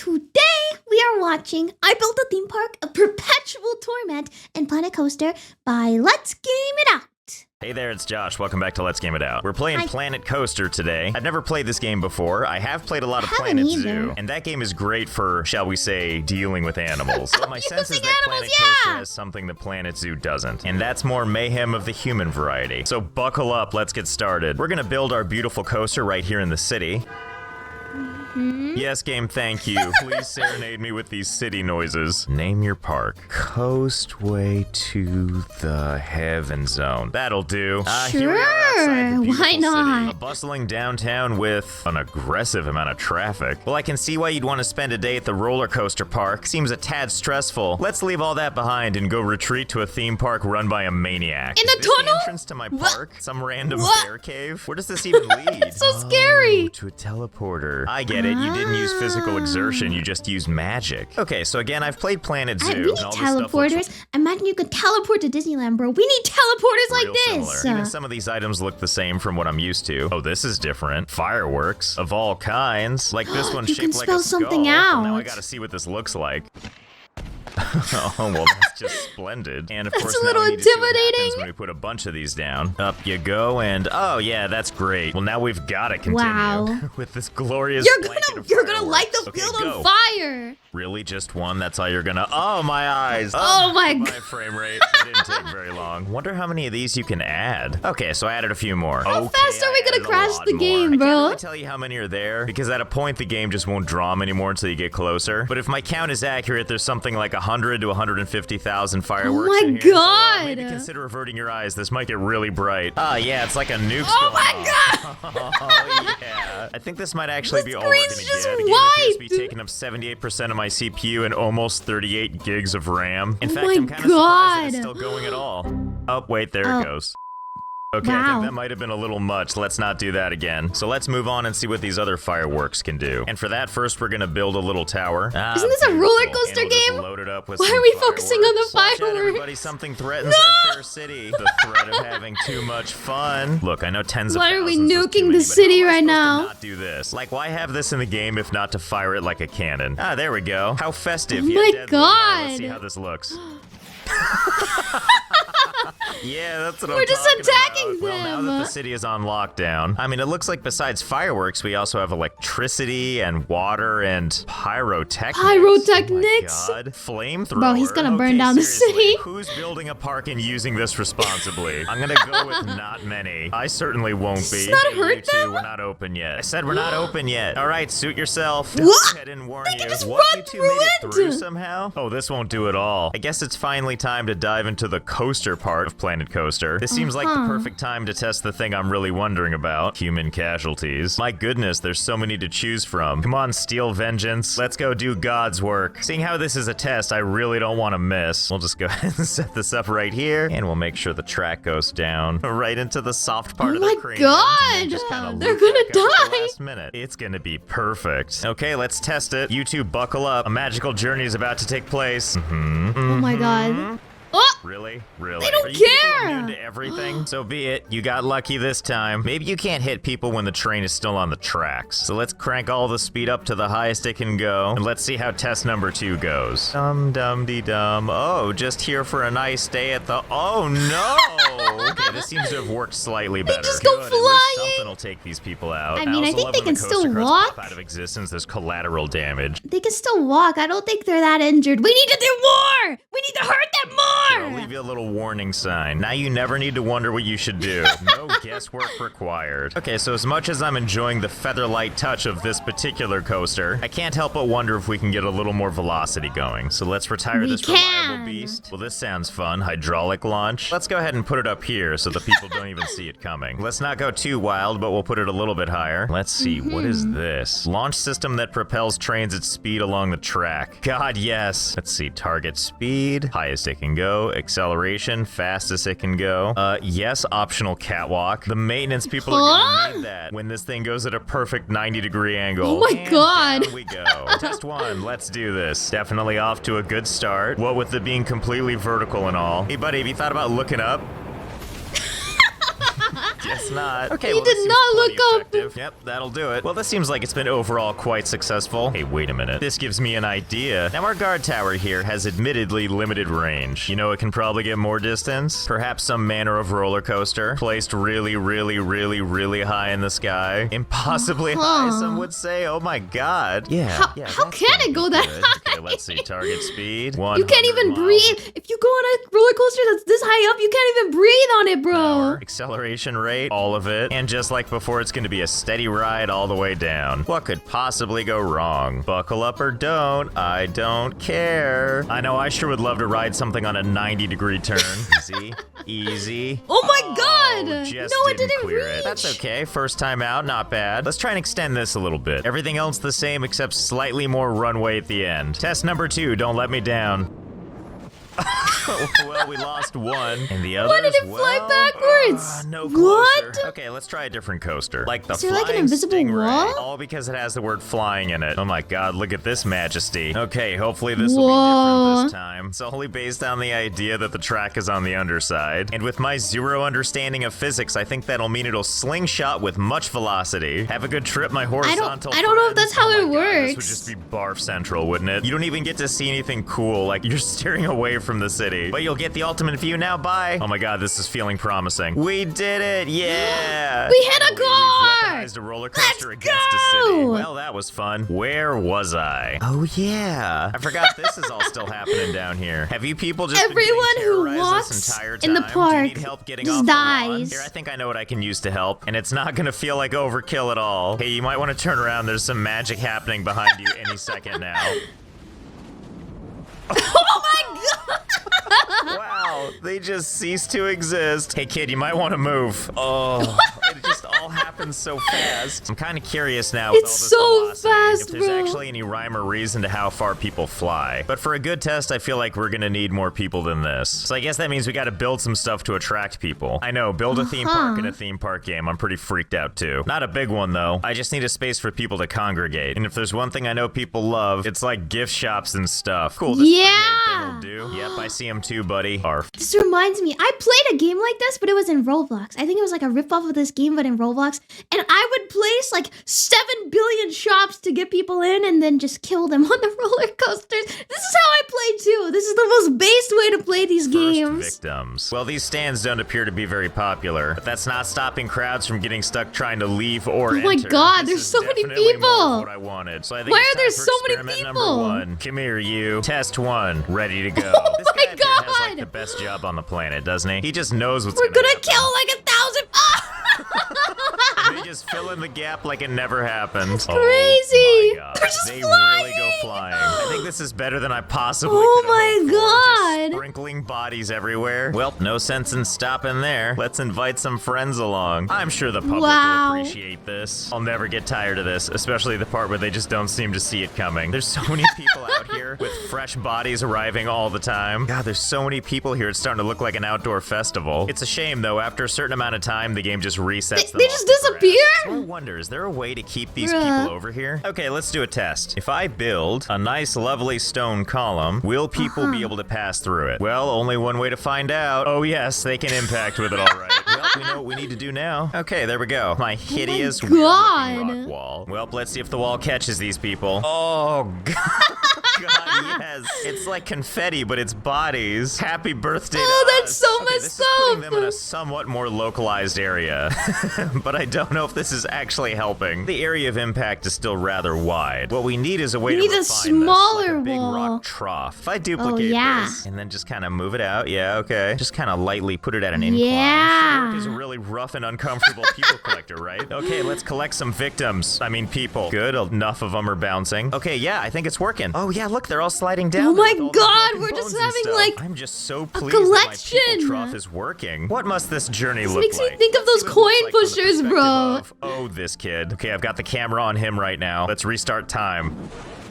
Today we are watching I Built a Theme Park, a Perpetual Torment, and Planet Coaster by Let's Game It Out. Hey there, it's Josh. Welcome back to Let's Game It Out. We're playing Planet Coaster today. I've never played this game before. I have played a lot of Planet Zoo, and that game is great for, shall we say, dealing with animals. But my sense is that Planet Coaster has something that Planet Zoo doesn't, and that's more mayhem of the human variety. So buckle up, let's get started. We're gonna build our beautiful coaster right here in the city. Yes, game, thank you. Please serenade me with these city noises. Name your park. Coastway to the Heaven Zone. That'll do. Here we are outside the beautiful why not? city. A bustling downtown with an aggressive amount of traffic. Well, I can see why you'd want to spend a day at the roller coaster park. Seems a tad stressful. Let's leave all that behind and go retreat to a theme park run by a maniac. In the tunnel? The entrance to my park? Some random bear cave? Where does this even lead? It's so scary. To a teleporter. I get it. You didn't use physical exertion, you just used magic. Okay, so again, I've played Planet Zoo. We need teleporters. Imagine you could teleport to Disneyland, bro. We need teleporters like this. Similar. Even some of these items look the same from what I'm used to. Oh, this is different. Fireworks of all kinds. Like this one shaped like a skull. You can spell something out. Well, now I gotta see what this looks like. Oh, well, that's just splendid. And of course, a little now we need to see what intimidating. happens when we put a bunch of these down. Up you go, and oh yeah, that's great. Well, now we've got to continue with this glorious blanket of You're gonna light the fireworks. field Okay, on fire. Really, just one? That's all you're gonna? Oh, my eyes. Oh my God. God. My frame rate. That didn't take very long. Wonder how many of these you can add. Okay, so I added a few more. How fast are we gonna crash the game, I bro? can't really tell you how many are there because at a point the game just won't draw them anymore until you get closer. But if my count is accurate, there's something like 100 to 150,000 fireworks. Oh my in here. God. So, maybe consider averting your eyes. This might get really bright. Ah, yeah, it's like a nuke. Oh my God. Oh yeah. I think this might actually be all we're gonna screen's just get. The game appears to be taking up 78% of my CPU and almost 38 gigs of RAM. In fact, I'm kind of surprised that it's still going at all. Oh, wait, there it goes. Okay, I think that might have been a little much. Let's not do that again. So let's move on and see what these other fireworks can do. And for that, first we're gonna build a little tower. Isn't this a roller coaster game? Load it up with Why are we focusing on the Watch out, fireworks? everybody, something threatens our fair city. The threat of having too much fun. Look, I know tens of Why thousands are we was too nuking many, the but city how am I right supposed to now? not do this? Like, why have this in the game if not to fire it like a cannon? Ah, there we go. How festive. Oh yet my deadly. God. Let's see how this looks. Yeah, that's what We're just attacking them. Well, now that the city is on lockdown, I mean, it looks like besides fireworks, we also have electricity and water and pyrotechnics. Pyrotechnics? Oh my God. Flamethrower. Bro, he's gonna burn down the seriously, city. Who's building a park and using this responsibly? I'm gonna go with not many. I certainly won't be. Does not Hey, hurt you two, them? we're not open yet. I said we're not open yet. All right, suit yourself. What? I didn't warn They you. can just What? run You two through made it it? through somehow? Oh, this won't do it all. I guess it's finally time to dive into the coaster part of Planet Coaster. This seems like the perfect time to test the thing I'm really wondering about. Human casualties. My goodness, there's so many to choose from. Come on, steal vengeance. Let's go do God's work. Seeing how this is a test, I really don't want to miss. We'll just go ahead and set this up right here, and we'll make sure the track goes down right into the soft part of the crane. God! Just kinda They're loop gonna back up at the die. last minute. It's gonna be perfect. Okay, let's test it. You two buckle up. A magical journey is about to take place. Oh my God. Oh! Really? Really? They don't Are you people care! immune to everything? So be it. You got lucky this time. Maybe you can't hit people when the train is still on the tracks. So let's crank all the speed up to the highest it can go. And let's see how test number 2 goes. Dum-dum-de-dum. Oh, just here for a nice day at the... Oh, no! Okay, this seems to have worked slightly better. just go Good. At least flying. something will take these people out. I mean, I also think love they when can the still coaster cars walk. pop out of existence. There's collateral damage. They can still walk. I don't think they're that injured. We need to do more! We need to hurt them I'll more! leave you a little warning sign. Now you never need to wonder what you should do. No guesswork required. Okay, so as much as I'm enjoying the feather-light touch of this particular coaster, I can't help but wonder if we can get a little more velocity going. So let's retire this reliable beast. Well, this sounds fun. Hydraulic launch. Let's go ahead and put it up here so the people don't even see it coming. Let's not go too wild, but we'll put it a little bit higher. Let's see, what is this? Launch system that propels trains at speed along the track. God, yes. Let's see, target speed, highest it can go, acceleration, fastest it can go. Yes, optional catwalk. The maintenance people are gonna need that when this thing goes at a perfect 90-degree angle. Oh my God. Down we go. Test 1, let's do this. Definitely off to a good start. What with it being completely vertical and all. Hey buddy, have you thought about looking up? Guess not. Okay, He well, did this seems not plenty look up. effective. Yep, that'll do it. Well, this seems like it's been overall quite successful. Hey, wait a minute. This gives me an idea. Now, our guard tower here has admittedly limited range. You know, it can probably get more distance. Perhaps some manner of roller coaster placed really, really, really, really high in the sky. Impossibly high, some would say. Oh my god. Yeah. How can it go that high? Okay, let's see. Target speed. You can't even breathe. If you go on a roller coaster that's this high up, you can't even breathe on it, bro. Acceleration rate, all of it. And just like before, it's going to be a steady ride all the way down. What could possibly go wrong? Buckle up or don't. I don't care. I know I sure would love to ride something on a 90-degree turn. Easy. Easy. Oh my god. Just No, it didn't clear reach. it. That's okay. First time out, not bad. Let's try and extend this a little bit. Everything else the same except slightly more runway at the end. Test number 2, don't let me down. Well, we lost one. And the other. Why did it fly backwards? No closer. What? Okay, let's try a different coaster. Like the Is there like an flying invisible stingray. wall? All because it has the word flying in it. Oh my god, look at this majesty. Okay, hopefully this will be Whoa. different this time. It's only based on the idea that the track is on the underside. And with my zero understanding of physics, I think that'll mean it'll slingshot with much velocity. Have a good trip, my horizontal I don't know if friend. that's how Oh it my God, this would works. just be barf central, wouldn't it? You don't even get to see anything cool. Like, you're staring away from the city. But you'll get the ultimate view now. Bye. Oh my god, this is feeling promising. We did it. Yeah. We hit a We've car. weaponized a roller coaster Let's against a city. go. Well, that was fun. Where was I? Oh yeah. I forgot this is all still happening down here. Have you people just been Everyone getting who terrorized walks this entire in the time? Do you park need help getting just off the lawn? dies. Here, I think I know what I can use to help, and it's not gonna feel like overkill at all. Hey, you might want to turn around. There's some magic happening behind you any second now. Oh my god. Wow, they just ceased to exist. Hey kid, you might want to move. Oh, it just all happens so fast. I'm kind of curious now with It's all this so velocity, fast, if there's bro. actually any rhyme or reason to how far people fly. But for a good test, I feel like we're gonna need more people than this. So I guess that means we gotta build some stuff to attract people. I know, build a theme park in a theme park game. I'm pretty freaked out too. Not a big one though. I just need a space for people to congregate. And if there's one thing I know people love, it's like gift shops and stuff. Cool, this pre-made thing will do. Yep, I see them too, buddy. Arf. This reminds me, I played a game like this, but it was in Roblox. I think it was like a ripoff of this game, but in Roblox. And I would place like 7 billion shops to get people in and then just kill them on the roller coasters. This is how I play too. This is the most based way to play these games. Victims. Well, these stands don't appear to be very popular, but that's not stopping crowds from getting stuck trying to leave or enter. Oh my god, This there's is so many definitely more of people. what I wanted. So I think Why it's are there time for so many experiment people? Number 1. Come here, you. Test 1. Ready to go. Oh This guy my up here has like God. the best job on the planet, doesn't he? He just knows what's We're gonna happen. kill like 1,000. And they just fill in the gap like it never happened. That's crazy. Oh my god. They're just they flying. really go flying. I think this is better than I possibly Oh could have my hoped for. Just God. sprinkling bodies everywhere. Well, no sense in stopping there. Let's invite some friends along. I'm sure the public Wow. will appreciate this. I'll never get tired of this, especially the part where they just don't seem to see it coming. There's so many people out here with fresh bodies arriving all the time. God, there's so many people here. It's starting to look like an outdoor festival. It's a shame though. After a certain amount of time, the game just resets them They off just the grass. disappear? So I wonder, is there a way to keep these Bruh. people over here? Okay, let's do a test. If I build a nice, lovely stone column, will people be able to pass through it? Well, only one way to find out. Oh yes, they can impact with it all right. Well, we know what we need to do now. Okay, there we go. My hideous, God. weird-looking rock wall. Well, let's see if the wall catches these people. Oh, God. God, yes. It's like confetti, but it's bodies. Happy birthday to Oh, that's us. so Okay, this messed is putting up. them in a somewhat more localized area. But I don't know if this is actually helping. The area of impact is still rather wide. What we need is a way We to need a refine this, smaller like a big wall. rock trough. If I duplicate yeah. this and then just kind of move it out, yeah, okay. Just kind of lightly put it at an incline. Yeah. Should work as a really rough and uncomfortable people collector, right? Okay, let's collect some victims. I mean, people. Good, enough of them are bouncing. Okay, yeah, I think it's working. Oh yeah, look, they're all sliding down. Oh my with all the God, broken we're just bones and having, stuff. like, I'm just so pleased that my collection. people trough is working. What must this journey This look makes me like? think of Let's those see what it coin looks like from the pushers, perspective bro. of, oh, this kid. Okay, I've got the camera on him right now. Let's restart time.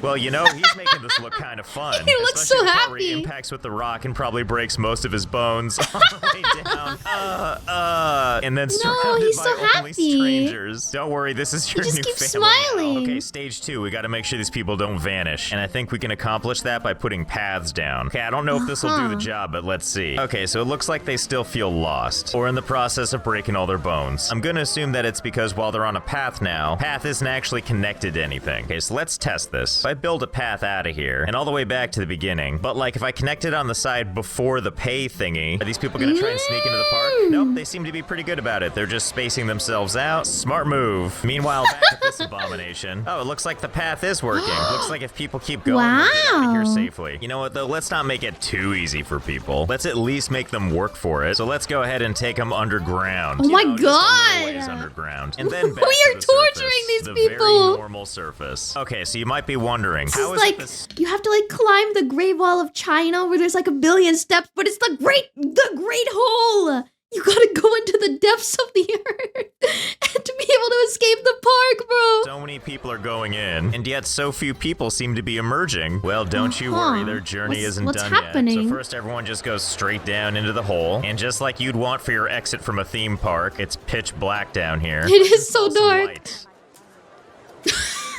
Well, you know, he's making this look kind of fun. He looks so especially the part where he happy. impacts with the rock and probably breaks most of his bones on the way down. And then surrounded he's by so only happy. strangers. Don't worry, this is your just new keeps family now. smiling. Okay, stage 2. We got to make sure these people don't vanish. And I think we can accomplish that by putting paths down. Okay, I don't know if this will do the job, but let's see. Okay, so it looks like they still feel lost, or in the process of breaking all their bones. I'm gonna assume that it's because while they're on a path now, path isn't actually connected to anything. Okay, so let's test this. If I build a path out of here, and all the way back to the beginning, but like if I connect it on the side before the pay thingy, are these people gonna try and sneak into the park? Nope, they seem to be pretty good about it. They're just spacing themselves out. Smart move. Meanwhile, back at this abomination. Oh, it looks like the path is working. Looks like if people keep going, they'll get out of here Wow. safely. You know what though, let's not make it too easy for people. Let's at least make them work for it. So let's go ahead and take them underground. Oh my Just a little God. ways underground. And then back We to are the torturing surface, these the people. very normal surface. Okay, so you might be wondering, This how is is like this? you have to like climb the Great Wall of China where there's like a billion steps, but it's the great hole. You gotta go into the depths of the earth and to be able to escape the park, bro. So many people are going in, and yet so few people seem to be emerging. Well, don't you worry, their journey isn't What's done yet. happening? So first, everyone just goes straight down into the hole, and just like you'd want for your exit from a theme park, it's pitch black down here. It is so Some dark. lights.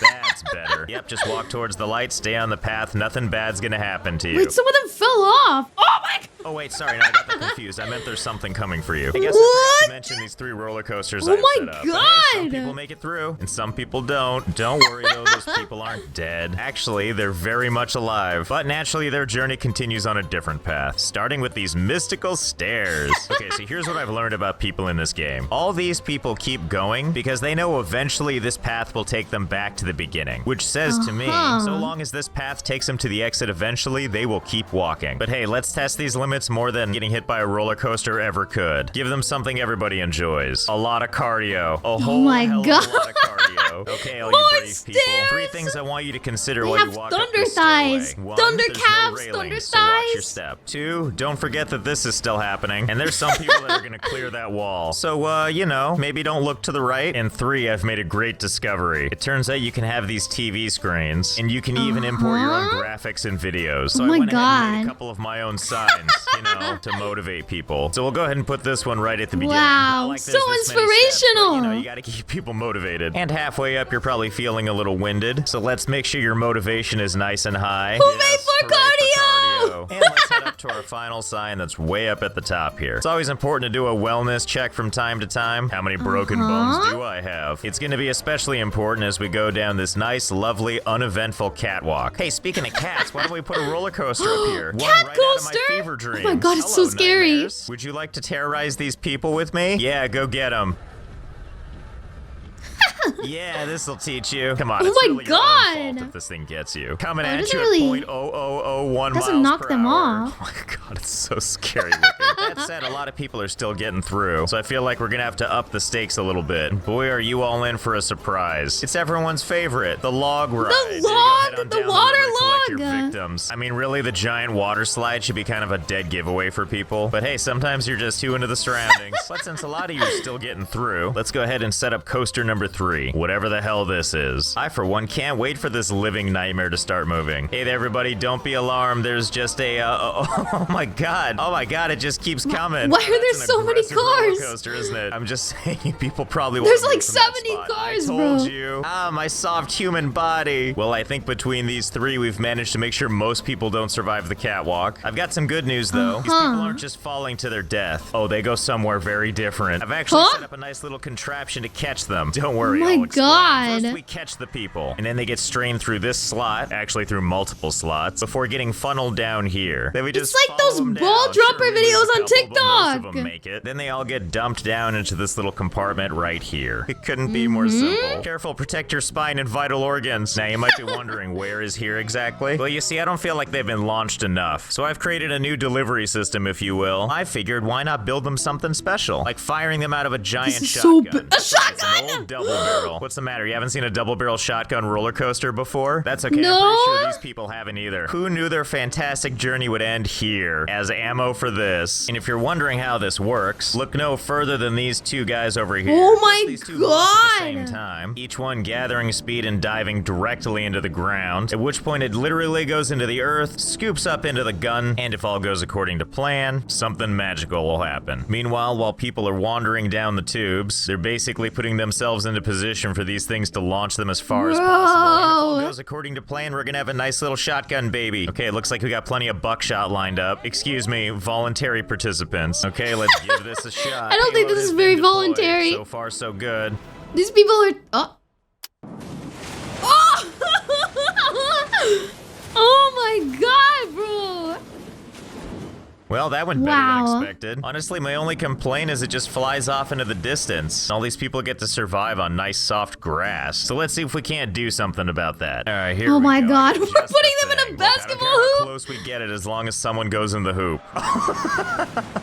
That's better. Yep, just walk towards the light, stay on the path, nothing bad's gonna happen to you. Wait, some of them fell off. Oh my God. Oh wait, sorry, no, I got that confused. I meant there's something coming for you. I guess I What? forgot to mention these 3 roller coasters Oh I my set up. But hey, some God. people make it through, and some people don't. Don't worry though, those people aren't dead. Actually, they're very much alive. But naturally, their journey continues on a different path, starting with these mystical stairs. Okay, so here's what I've learned about people in this game. All these people keep going because they know eventually this path will take them back to the beginning, which says to me, so long as this path takes them to the exit eventually, they will keep walking. But hey, let's test these limits more than getting hit by a roller coaster ever could. Give them something everybody enjoys. A lot of cardio. A whole my hell of God. a lot of cardio. Okay, all More you brave people. stairs. 3 things I want you to consider They while have you walk thunder up this thighs, stairway. 1, thunder there's calves, no thunder railings, so watch your thighs. step. 2, don't forget that this is still happening, and there's some people that are gonna clear that wall. So, you know, maybe don't look to the right. And 3, I've made a great discovery. It turns out you can have these TV screens, and you can even import your own graphics and videos. So Oh I my went ahead and made God. a couple of my own signs, you know, to motivate people. So we'll go ahead and put this one right at the beginning. Wow, Not like so there's this many steps, but, inspirational. you know, you gotta keep people motivated. And halfway up, you're probably feeling a little winded. So let's make sure your motivation is nice and high. Hooray for hooray cardio! And let's head up to our final sign that's way up at the top here. It's always important to do a wellness check from time to time. How many broken bones do I have? It's gonna be especially important as we go down this nice, lovely, uneventful catwalk. Hey, speaking of cats, why don't we put a roller coaster up here? One Cat right coaster? out of my fever dreams. Oh my God, it's so Hello, scary. nightmares. Would you like to terrorize these people with me? Yeah, go get them. Yeah, this'll teach you. Come on, Oh it's my really your own fault God. if this thing gets you. Coming Oh, it at doesn't you really- at .0001 doesn't miles knock per them hour. off. Oh my God, it's so scary looking. That said, a lot of people are still getting through, so I feel like we're gonna have to up the stakes a little bit. Boy, are you all in for a surprise. It's everyone's favorite, the log ride. So you go log, head on the down water river to collect your log. victims. I mean, really, the giant water slide should be kind of a dead giveaway for people. But hey, sometimes you're just too into the surroundings. But since a lot of you are still getting through, let's go ahead and set up coaster number 3, whatever the hell this is. I, for one, can't wait for this living nightmare to start moving. Hey there, everybody, don't be alarmed. There's just a, oh my God, it just keeps coming. Why are there That's an so many aggressive roller cars? coaster, isn't it? I'm just saying, people probably want There's to like move from that 70 spot. cars, I told bro. you. Ah, my soft human body. Well, I think between these 3, we've managed to make sure most people don't survive the catwalk. I've got some good news, though. These people aren't just falling to their death. Oh, they go somewhere very different. I've actually set up a nice little contraption to catch them. Don't worry, Oh my I'll explain. God. First, we catch the people, and then they get strained through this slot, actually through multiple slots, before getting funneled down here. Then we just like follow those them ball down. dropper Sure, we lose videos a on couple, but most of TikTok. them make it. Then they all get dumped down into this little compartment right here. It couldn't be more simple. Careful, protect your spine and vital organs. Now you might be wondering, where is here exactly? Well, you see, I don't feel like they've been launched enough. So I've created a new delivery system, if you will. I figured, why not build them something special? Like firing them out of a giant This is shotgun. a shotgun! An old double barrel. What's the matter? You haven't seen a double barrel shotgun roller coaster before? That's okay. No. I'm pretty sure these people haven't either. Who knew their fantastic journey would end here as ammo for this? And if you're wondering how this works, look no further than these two guys over here. Oh my These two bullets at the same God. time, each one gathering speed and diving directly into the ground, at which point it literally goes into the earth, scoops up into the gun, and if all goes according to plan, something magical will happen. Meanwhile, while people are wandering down the tubes, they're basically putting themselves into position for these things to launch them as far as possible. And if all goes according to plan, we're gonna have a nice little shotgun baby. Okay, looks like we got plenty of buckshot lined up. Excuse me, voluntary participants. Okay, let's give this a shot. I don't think Payload this has is very been deployed. voluntary. So far, so good. These people are. Oh. Oh! Oh my God, bro! Well, that went better Wow. than expected. Honestly, my only complaint is it just flies off into the distance. All these people get to survive on nice soft grass. So let's see if we can't do something about that. All right, here we Oh go. my God, we're Just putting the them in a thing. Look, basketball I don't care hoop? how close we get it as long as someone goes in the hoop.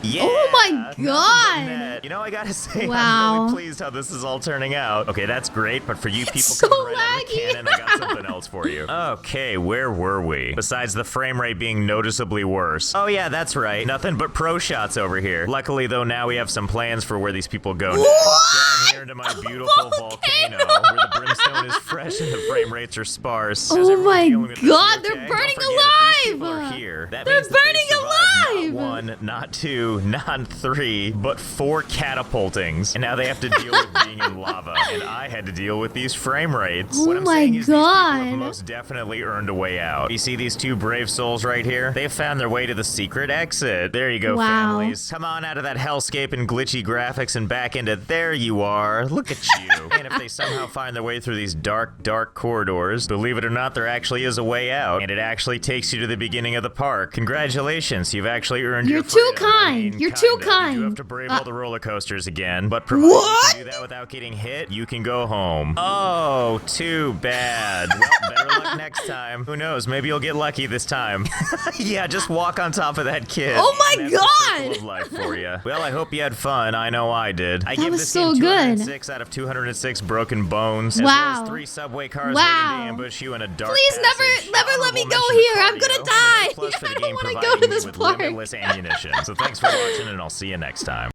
Yeah. Oh my nothing but God. net. You know, I gotta say, I'm Wow. really pleased how this is all turning out. Okay, that's great, but for you people so coming right out of the laggy. cannon, I got something else for you. Okay, where were we? Besides the frame rate being noticeably worse. Oh yeah, that's right. Nothing but pro shots over here. Luckily, though, now we have some plans for where these people go next. Down here into my beautiful volcano, where the brimstone is fresh and the frame rates are sparse. How's Oh everyone my dealing with this? God, Okay? they're Don't burning forget, if these people alive. are here, that They're means that they burning survived alive. Not one, not two, not three, but 4 catapultings. And now they have to deal with being in lava. And I had to deal with these frame rates. Oh What I'm my saying is these people God. have most definitely earned a way out. You see these 2 brave souls right here? They've found their way to the secret exit. There you go, Wow. families. Come on out of that hellscape and glitchy graphics and back into there you are. Look at you. And if they somehow find their way through these dark, dark corridors, believe it or not, there actually is a way out. And it actually takes you to the beginning of the park. Congratulations, you've actually earned You're your too freedom. I kind. mean, You're too kinda. You do kind. have to brave all the roller coasters again, but provided you can do that without getting hit, you can go home. Oh, too bad. Well, better luck next time. Who knows? Maybe you'll get lucky this time. Yeah, just walk on top of that kid. Oh my And that's the circle God. of life for you. Well, I hope you had fun. I know I did. I That give was this so game good. 206 out of 206 broken bones. Wow. As well as 3 subway cars Wow. waiting to ambush you in a dark Please passage. never let me Honorable go mention to here. I'm cardio, gonna and an die. A+ for the I don't game wanna go providing to you this with park. limitless ammunition. So thanks for watching, and I'll see you next time.